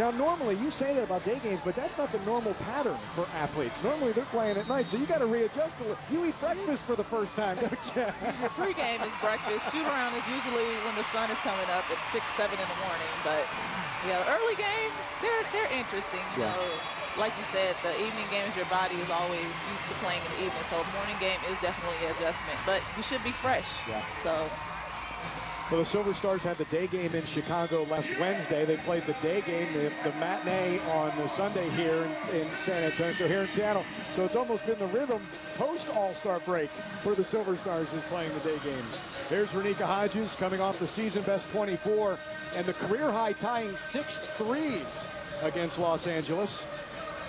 Now, normally, you say that about day games, but that's not the normal pattern for athletes. Normally, they're playing at night, so you got to readjust a little. You eat breakfast for the first time, don't you? Your pregame is breakfast. Shoot-around is usually when the sun is coming up at 6, 7 in the morning. But, yeah, early games, they're interesting. You know, like you said, the evening games, your body is always used to playing in the evening. So, morning game is definitely an adjustment. But you should be fresh. Yeah. So. Well, the Silver Stars had the day game in Chicago last Wednesday. They played the day game, the matinee on the Sunday here in San Antonio, so here in Seattle. So it's almost been the rhythm post-All-Star break for the Silver Stars is playing the day games. Here's Renika Hodges coming off the season-best 24 and the career-high tying 6 threes against Los Angeles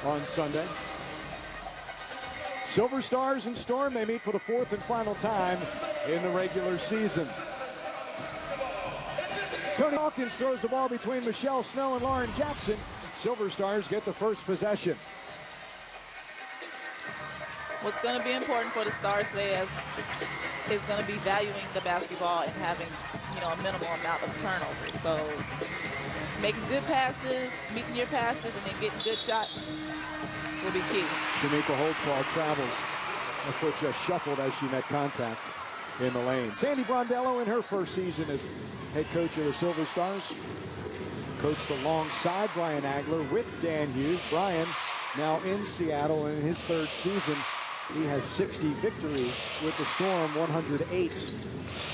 on Sunday. Silver Stars and Storm, they meet for the 4th and final time in the regular season. Tony Hawkins throws the ball between Michelle Snow and Lauren Jackson. Silver Stars get the first possession. What's going to be important for the Stars today is going to be valuing the basketball and having, a minimal amount of turnovers. So making good passes, meeting your passes, and then getting good shots will be key. Shamika Holtzclaw travels. Her foot just shuffled as she met contact in the lane. Sandy Brondello in her first season as head coach of the Silver Stars. Coached alongside Brian Agler with Dan Hughes. Brian now in Seattle in his 3rd season. He has 60 victories with the Storm, 108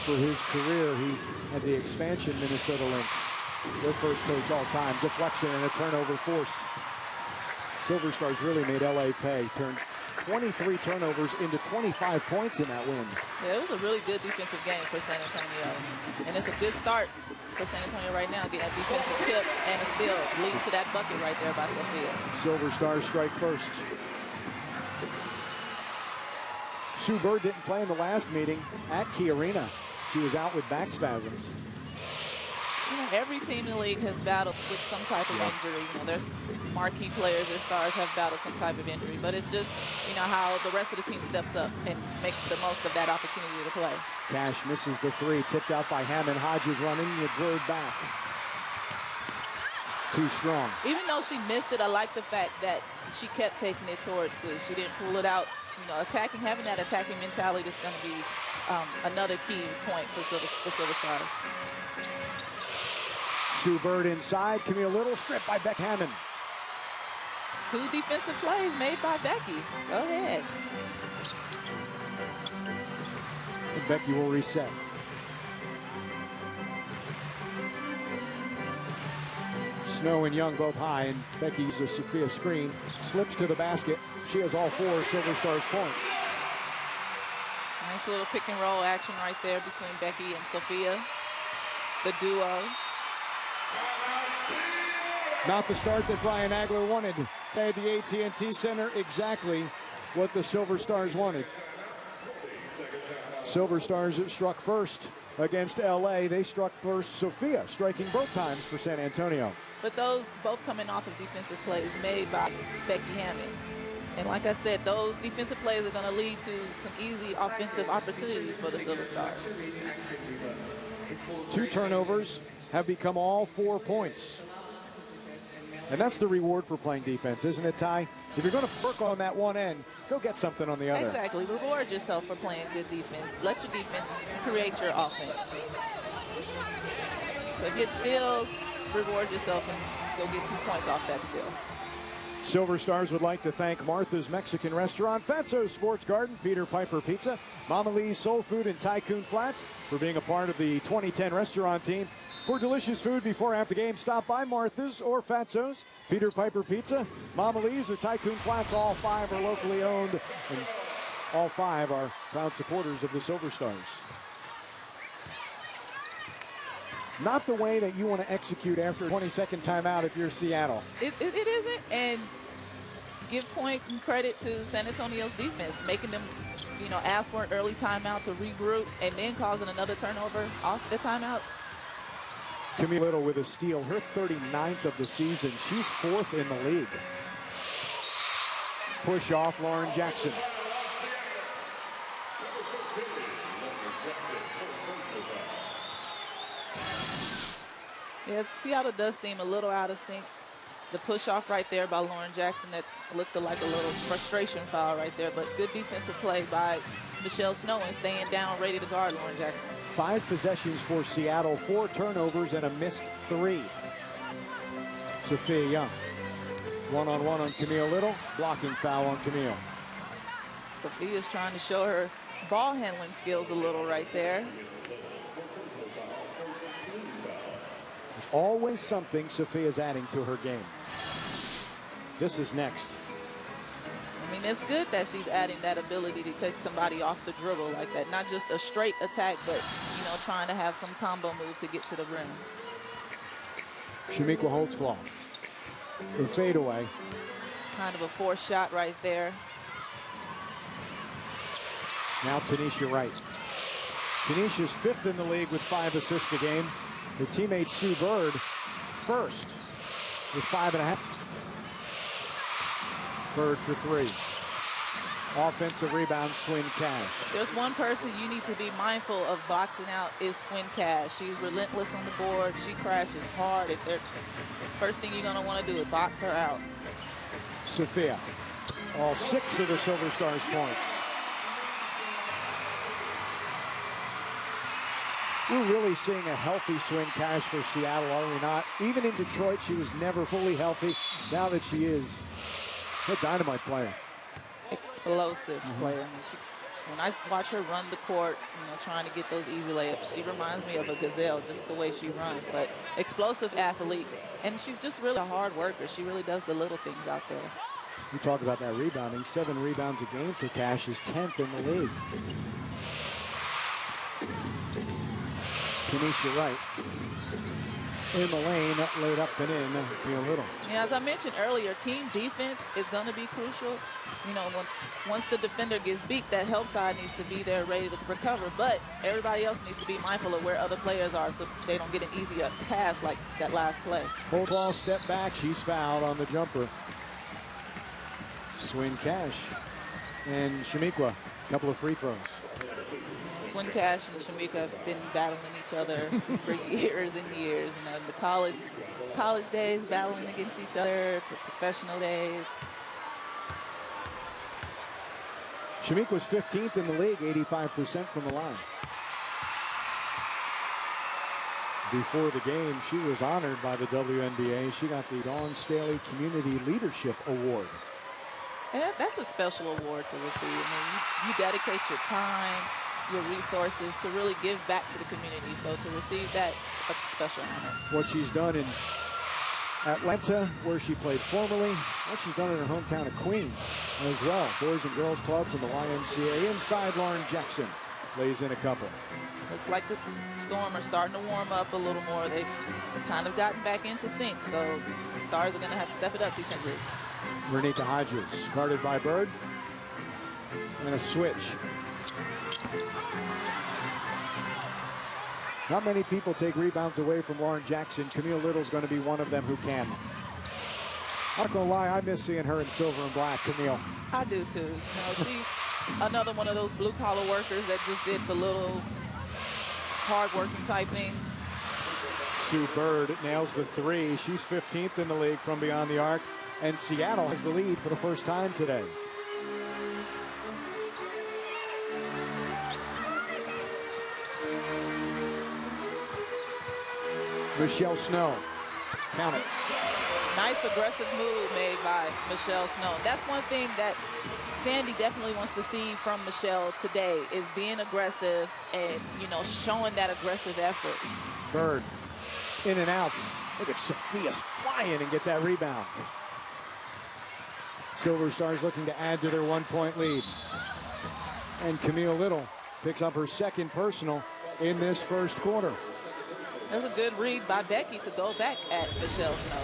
for his career. He had the expansion Minnesota Lynx, their first coach all time. Deflection and a turnover forced. Silver Stars really made LA pay. Turned 23 turnovers into 25 points in that win. Yeah, it was a really good defensive game for San Antonio. And it's a good start for San Antonio right now, getting a defensive tip and a steal, leading to that bucket right there by Sophia. Silver Stars strike first. Sue Bird didn't play in the last meeting at Key Arena. She was out with back spasms. Every team in the league has battled with some type of injury. There's marquee players, their stars have battled some type of injury, but it's just, how the rest of the team steps up and makes the most of that opportunity to play. Cash misses the 3, tipped out by Hammond. Hodges running with Bird back. Too strong. Even though she missed it, I like the fact that she kept taking it towards Sue. She didn't pull it out. Having that attacking mentality is going to be another key point for Silver Stars. Sue Bird inside. Camille Little stripped by Beck Hammond. 2 defensive plays made by Becky. Go ahead. And Becky will reset. Snow and Young both high, and Becky uses a Sophia screen. Slips to the basket. She has all 4 Silver Stars points. Nice little pick and roll action right there between Becky and Sophia. The duo. Not the start that Brian Agler wanted. At the AT&T Center, exactly what the Silver Stars wanted. Silver Stars struck first against LA. They struck first. Sophia striking both times for San Antonio. But those both coming off of defensive plays made by Becky Hammond. And like I said, those defensive plays are going to lead to some easy offensive opportunities for the Silver Stars. 2 turnovers have become all 4 points. And that's the reward for playing defense, isn't it, Ty? If you're going to work on that one end, go get something on the other. Exactly. Reward yourself for playing good defense. Let your defense create your offense. So get steals, reward yourself, and go get 2 points off that steal. Silver Stars would like to thank Martha's Mexican Restaurant, Fatso's Sports Garden, Peter Piper Pizza, Mama Lee's Soul Food, and Tycoon Flats for being a part of the 2010 restaurant team. For delicious food before and after the game, stop by Martha's or Fatso's, Peter Piper Pizza, Mama Lee's, or Tycoon Flats. All 5 are locally owned, and all 5 are proud supporters of the Silver Stars. Not the way that you want to execute after a 20-second timeout if you're Seattle. It isn't, and give point and credit to San Antonio's defense, making them, ask for an early timeout to regroup and then causing another turnover off the timeout. Camille Little with a steal, her 39th of the season. She's 4th in the league. Push off Lauren Jackson. Yes, Seattle does seem a little out of sync The push off right there by Lauren Jackson that looked like a little frustration foul right there, but good defensive play by Michelle Snow and staying down, ready to guard Lauren Jackson. 5 possessions for Seattle, 4 turnovers and a missed 3. Sophia Young, one-on-one on Camille Little, blocking foul on Camille. Sophia's trying to show her ball handling skills a little right there. There's always something Sophia's adding to her game. This is next. I mean, it's good that she's adding that ability to take somebody off the dribble like that. Not just a straight attack, but, you know, trying to have some combo move to get to the rim. Shamiqua Holtzclaw. The fadeaway. Kind of a forced shot right there. Now Tanisha Wright. Tanisha's 5th in the league with 5 assists a game. Her teammate Sue Bird, 1st with 5.5. Bird for 3. Offensive rebound, Swin Cash. There's one person you need to be mindful of boxing out is Swin Cash. She's relentless on the board. She crashes hard. First thing you're going to want to do is box her out. Sophia, all 6 of the Silver Stars points. We're really seeing a healthy Swin Cash for Seattle, are we not? Even in Detroit, she was never fully healthy. Now that she is, a dynamite player. Explosive player. I mean, when I watch her run the court, you know, trying to get those easy layups, she reminds me of a gazelle, just the way she runs. But explosive athlete, and she's just really a hard worker. She really does the little things out there. You talk about that rebounding. 7 rebounds a game for Cash, is 10th in the league. Tanisha Wright in the lane, laid up and in, Camille Little. Yeah, as I mentioned earlier, team defense is going to be crucial. You know, once the defender gets beat, that help side needs to be there ready to recover. But everybody else needs to be mindful of where other players are so they don't get an easy pass like that last play. Holtzclaw step back. She's fouled on the jumper. Swin Cash and Shamiqua, a couple of free throws. Swin Cash and Shamiqua have been battling each other for years and years. You know, in the college days, battling against each other, to professional days. Shamiqua's 15th in the league, 85% from the line. Before the game, she was honored by the WNBA. She got the Dawn Staley Community Leadership Award. And that's a special award to receive. I mean, you dedicate your time, your resources to really give back to the community. So to receive that, it's a special honor. What she's done in Atlanta, where she played formerly, what she's done in her hometown of Queens as well. Boys and Girls Club from the YMCA. Inside, Lauren Jackson lays in a couple. Looks like the Storm are starting to warm up a little more. They've kind of gotten back into sync, so the Stars are going to have to step it up defensively. Renika Hodges, guarded by Bird. And a switch. Not many people take rebounds away from Lauren Jackson. Camille Little's going to be one of them who can. I'm not going to lie, I miss seeing her in silver and black, Camille. I do too. You know, she another one of those blue-collar workers that just did the little hard-working type things. Sue Bird nails the 3. She's 15th in the league from beyond the arc. And Seattle has the lead for the first time today. Michelle Snow, count it. Nice aggressive move made by Michelle Snow. That's one thing that Sandy definitely wants to see from Michelle today is being aggressive and, you know, showing that aggressive effort. Bird, in and outs. Look at Sophia fly in and get that rebound. Silver Stars looking to add to their 1-point lead. And Camille Little picks up her 2nd personal in this first quarter. That was a good read by Becky to go back at Michelle Snow.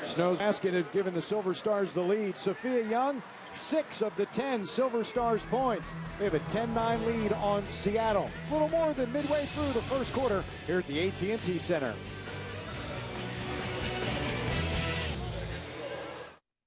Snow's basket has given the Silver Stars the lead. Sophia Young, 6 of the 10 Silver Stars points. They have a 10-9 lead on Seattle. A little more than midway through the first quarter here at the AT&T Center.